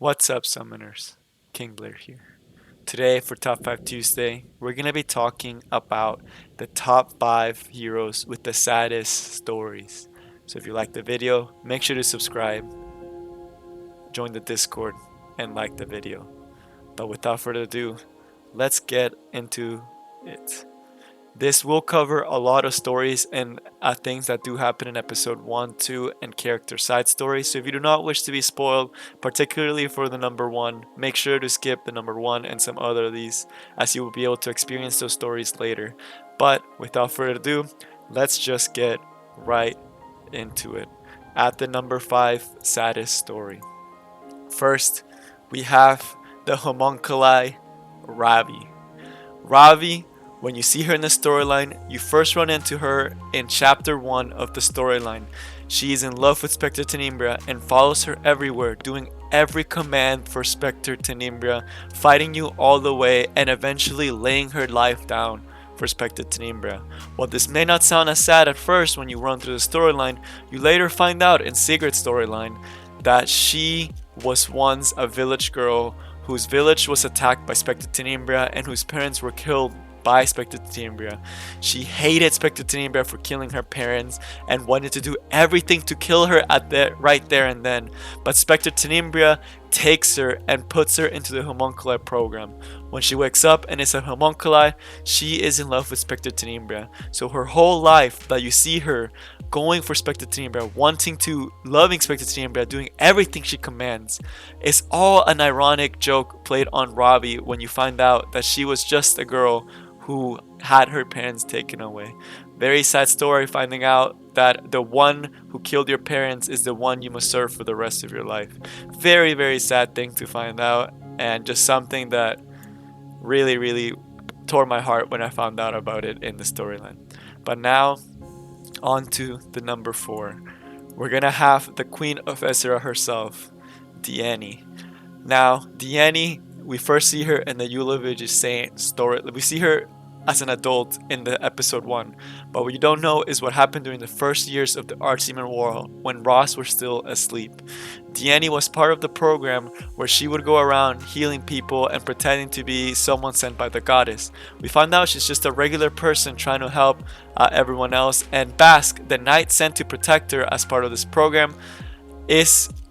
What's up, Summoners? King Blair here. Today, for Top 5 Tuesday, we're going to be talking about the top 5 heroes with the saddest stories. So, if you like the video, make sure to subscribe, join the Discord, and like the video. But without further ado, let's get into it. This will cover a lot of stories and things that do happen in episode 1, 2, and character side stories. So if you do not wish to be spoiled, particularly for the number 1, make sure to skip the number 1 and some other of these, as you will be able to experience those stories later. But without further ado, let's just get right into it. At the number 5 saddest story. First, we have the homunculi Ravi. Ravi, when you see her in the storyline, you first run into her in chapter 1 of the storyline. She is in love with Spectre Tenimbria and follows her everywhere, doing every command for Spectre Tenimbria, fighting you all the way and eventually laying her life down for Spectre Tenimbria. While this may not sound as sad at first when you run through the storyline, you later find out in Sigurd's storyline that she was once a village girl whose village was attacked by Spectre Tenimbria and whose parents were killed by Spectre Tenimbria. She hated Spectre Tenimbria for killing her parents and wanted to do everything to kill her right there and then. But Spectre Tenimbria takes her and puts her into the homunculi program. When she wakes up and is a homunculi, she is in love with Spectre Tenimbria. So her whole life that you see her going for Spectre Tenimbria, loving Spectre Tenimbria, doing everything she commands, is all an ironic joke played on Robbie when you find out that she was just a girl who had her parents taken away. Very sad story finding out that the one who killed your parents is the one you must serve for the rest of your life. Very, very sad thing to find out, and just something that really, really tore my heart when I found out about it in the storyline. But now, on to the number 4. We're gonna have the Queen of Ezra herself, Diannie. Now, Diannie, we first see her in the Eulovic Saint story. We see her as an adult in the episode 1, but what you don't know is what happened during the first years of the Archdemon War when Ross was still asleep. Diannie was part of the program where she would go around healing people and pretending to be someone sent by the goddess. We find out she's just a regular person trying to help everyone else, and Bask, the knight sent to protect her as part of this program,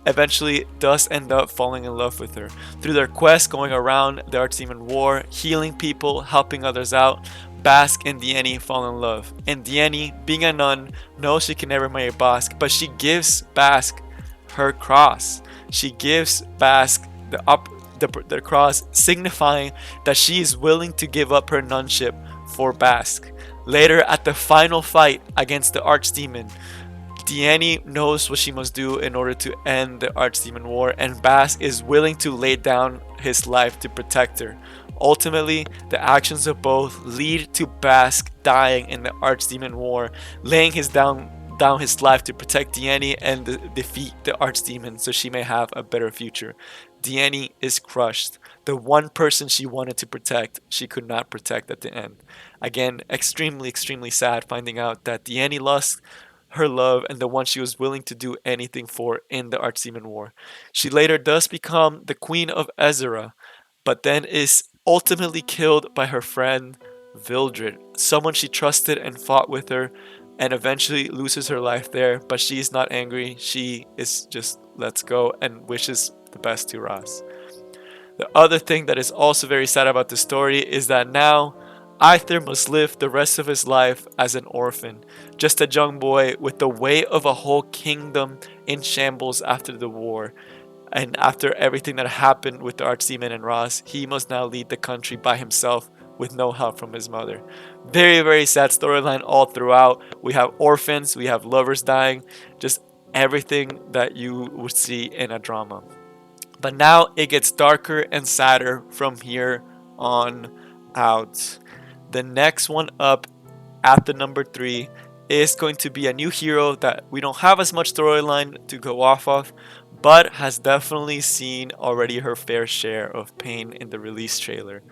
eventually does end up falling in love with her. Through their quest going around the Archdemon War, healing people, helping others out, Bask and Diannie fall in love. And Diannie, being a nun, knows she can never marry Bask, but she gives Bask her cross. She gives Bask the cross, signifying that she is willing to give up her nunship for Bask. Later, at the final fight against the Archdemon, Diannie knows what she must do in order to end the Archdemon War, and Bask is willing to lay down his life to protect her. Ultimately, the actions of both lead to Bask dying in the Archdemon War, laying down his life to protect Diannie and defeat the Archdemon so she may have a better future. Diannie is crushed. The one person she wanted to protect, she could not protect at the end. Again, extremely, extremely sad finding out that Diannie lost her love and the one she was willing to do anything for in the Archdemon War. She later does become the Queen of Ezra, but then is ultimately killed by her friend Vildred, someone she trusted and fought with her, and eventually loses her life there, but she is not angry. She is just lets go and wishes the best to Ross. The other thing that is also very sad about the story is that now Arthur must live the rest of his life as an orphan, just a young boy with the weight of a whole kingdom in shambles after the war. And after everything that happened with the Archdemon and Ross, he must now lead the country by himself with no help from his mother. Very, very sad storyline all throughout. We have orphans, we have lovers dying, just everything that you would see in a drama. But now it gets darker and sadder from here on out. The next one up at the number 3 is going to be a new hero that we don't have as much storyline to go off of, but has definitely seen already her fair share of pain in the release trailer.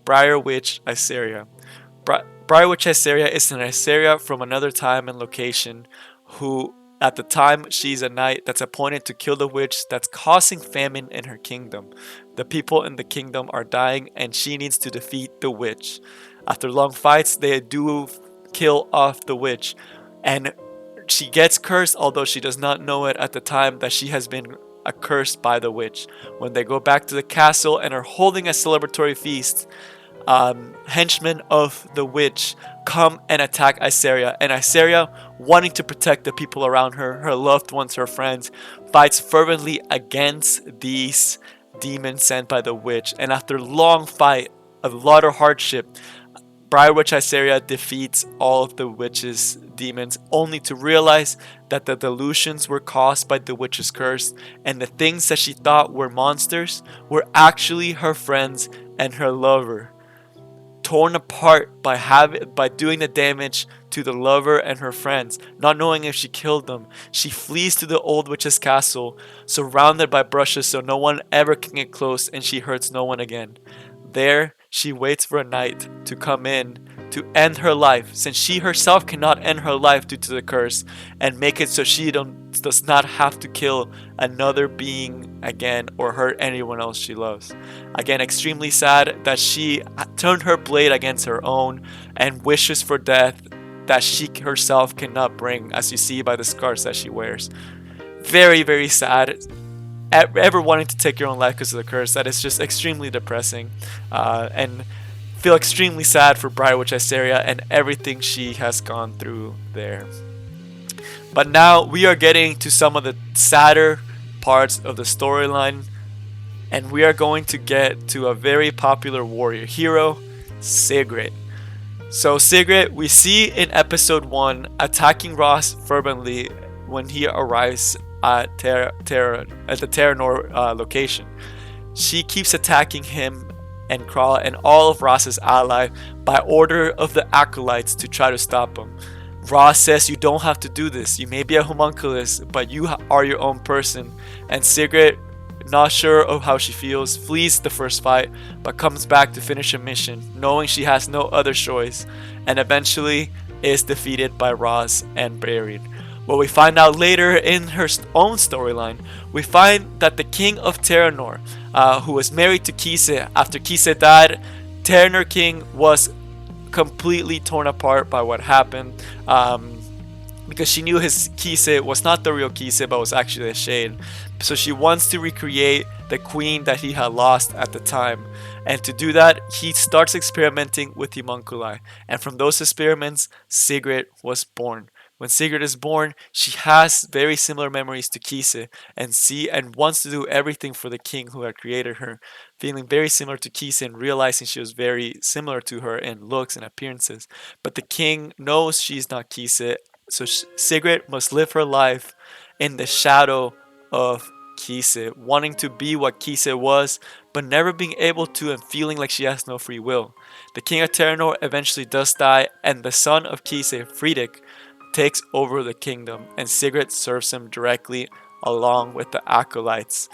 Briar Witch Iseria. Briar Witch Iseria is an Iseria from another time and location who At the time, she's a knight that's appointed to kill the witch that's causing famine in her kingdom. The people in the kingdom are dying, and she needs to defeat the witch. After long fights, they do kill off the witch, and she gets cursed, although she does not know it at the time that she has been accursed by the witch. When they go back to the castle and are holding a celebratory feast, henchmen of the witch come and attack Iseria, and Iseria, wanting to protect the people around her, her loved ones, her friends, fights fervently against these demons sent by the witch. And after long fight, a lot of hardship, Briar Witch Iseria defeats all of the witch's demons, only to realize that the delusions were caused by the witch's curse, and the things that she thought were monsters were actually her friends and her lover. Torn apart by doing the damage to the lover and her friends, not knowing if she killed them, she flees to the old witch's castle, surrounded by brushes so no one ever can get close, and she hurts no one again. There, she waits for a knight to come in to end her life, since she herself cannot end her life due to the curse, and make it so she does not have to kill another being again or hurt anyone else she loves. Again, extremely sad that she turned her blade against her own and wishes for death that she herself cannot bring, as you see by the scars that she wears. Very, very sad. Ever wanting to take your own life because of the curse, that is just extremely depressing, and feel extremely sad for Briar Witch Iseria and everything she has gone through there. But now we are getting to some of the sadder parts of the storyline, and we are going to get to a very popular warrior hero, Sigrid. So Sigrid, we see in episode 1 attacking Ross fervently when he arrives at the Terranor location. She keeps attacking him and Kral and all of Ross's allies by order of the acolytes to try to stop him. Ross says, "You don't have to do this. You may be a homunculus, but you are your own person." And Sigrid, not sure of how she feels, flees the first fight, but comes back to finish a mission, knowing she has no other choice, and eventually is defeated by Ross and buried. What we find out later in her own storyline, we find that the king of Terranor, who was married to Kise, after Kise died, Terranor king was completely torn apart by what happened, because she knew his Kise was not the real Kise, but was actually a shade. So she wants to recreate the queen that he had lost at the time. And to do that, he starts experimenting with homunculi. And from those experiments, Sigrid was born. When Sigrid is born, she has very similar memories to Kise and wants to do everything for the king who had created her, feeling very similar to Kise and realizing she was very similar to her in looks and appearances. But the king knows she's not Kise, so Sigrid must live her life in the shadow of Kise, wanting to be what Kise was, but never being able to and feeling like she has no free will. The king of Terranor eventually does die, and the son of Kise, Friedrich, takes over the kingdom, and Sigrid serves him directly along with the acolytes.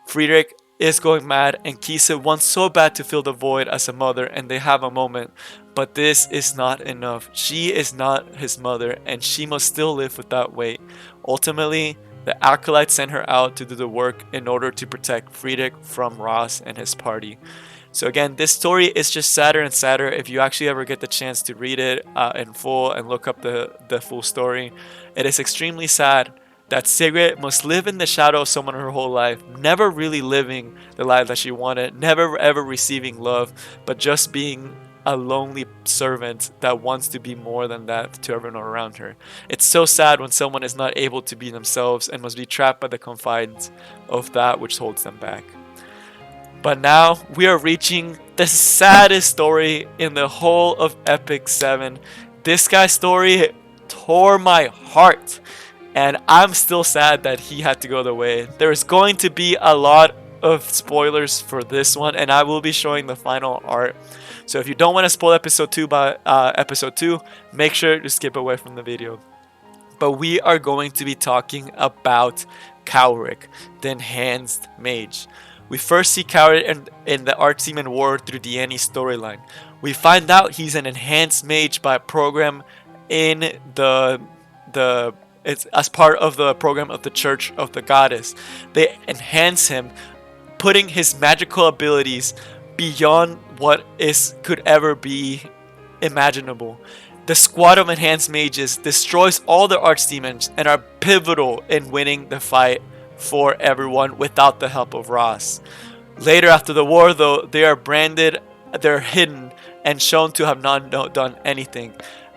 Friedrich is going mad, and Kise wants so bad to fill the void as a mother, and they have a moment, but this is not enough. She is not his mother, and she must still live with that weight. Ultimately, the acolytes send her out to do the work in order to protect Friedrich from Ross and his party. So again, this story is just sadder and sadder. If you actually ever get the chance to read it in full and look up the full story, it is extremely sad that Sigrid must live in the shadow of someone her whole life, never really living the life that she wanted, never ever receiving love, but just being a lonely servant that wants to be more than that to everyone around her. It's so sad when someone is not able to be themselves and must be trapped by the confines of that which holds them back. But now we are reaching the saddest story in the whole of Epic 7. This guy's story tore my heart, and I'm still sad that he had to go the way. There's going to be a lot of spoilers for this one, and I will be showing the final art. So if you don't want to spoil episode 2 by episode 2, make sure to skip away from the video. But we are going to be talking about Calric, the Enhanced Mage. We first see Calric in the Art Team and War through Diannie's storyline. We find out he's an enhanced mage by a program in the It's as part of the program of the Church of the Goddess. They enhance him, putting his magical abilities beyond what is could ever be imaginable. The squad of enhanced mages destroys all the archdemons and are pivotal in winning the fight for everyone without the help of Ross. Later, after the war, though, they are branded, they're hidden, and shown to have not done anything.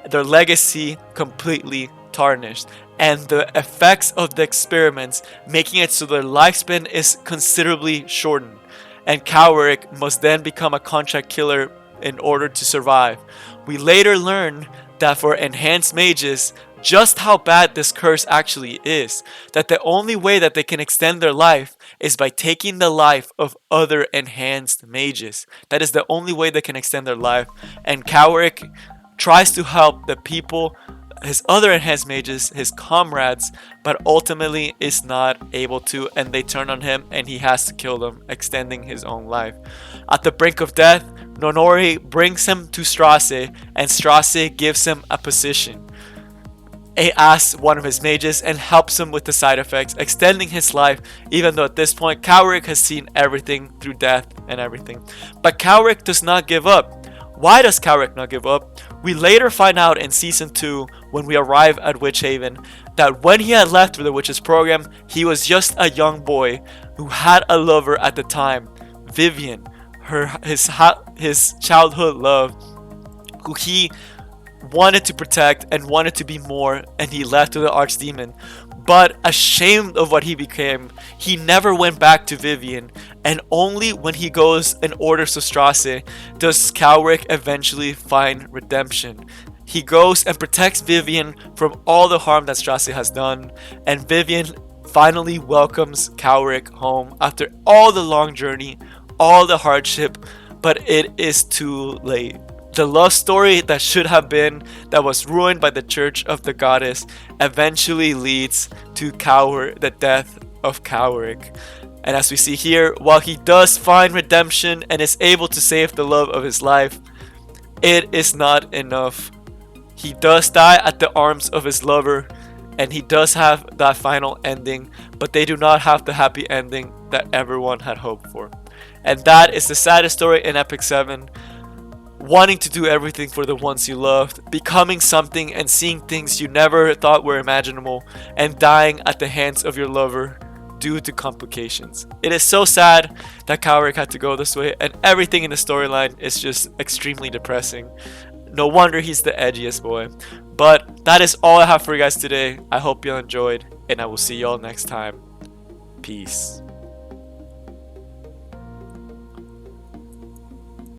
Their legacy completely tarnished, and the effects of the experiments making it so their lifespan is considerably shortened. And Calric must then become a contract killer in order to survive. We later learn that for enhanced mages, just how bad this curse actually is. That the only way that they can extend their life is by taking the life of other enhanced mages. That is the only way they can extend their life. And Calric tries to help the people, his other enhanced mages, his comrades, but ultimately is not able to, and they turn on him and he has to kill them, extending his own life. At the brink of death, Nonori brings him to Strasse, and Strasse gives him a position. He asks one of his mages and helps him with the side effects, extending his life, even though at this point Calric has seen everything through death and everything. But Calric does not give up. Why does Calric not give up? We later find out in Season 2, when we arrive at Witch Haven, that when he had left for the Witches program, he was just a young boy who had a lover at the time, Vivian, his childhood love, who he wanted to protect and wanted to be more, and he left to the archdemon. But ashamed of what he became, he never went back to Vivian, and only when he goes and orders to Strasse does Calric eventually find redemption. He goes and protects Vivian from all the harm that Strasse has done, and Vivian finally welcomes Calric home after all the long journey, all the hardship, but it is too late. The love story that should have been, that was ruined by the Church of the Goddess, eventually leads to the death of Calric. And as we see here, while he does find redemption and is able to save the love of his life, it is not enough. He does die at the arms of his lover, and he does have that final ending, but they do not have the happy ending that everyone had hoped for. And that is the saddest story in Epic 7. Wanting to do everything for the ones you loved, becoming something and seeing things you never thought were imaginable, and dying at the hands of your lover due to complications. It is so sad that Calric had to go this way, and everything in the storyline is just extremely depressing. No wonder he's the edgiest boy. But that is all I have for you guys today. I hope you enjoyed, and I will see y'all next time. Peace.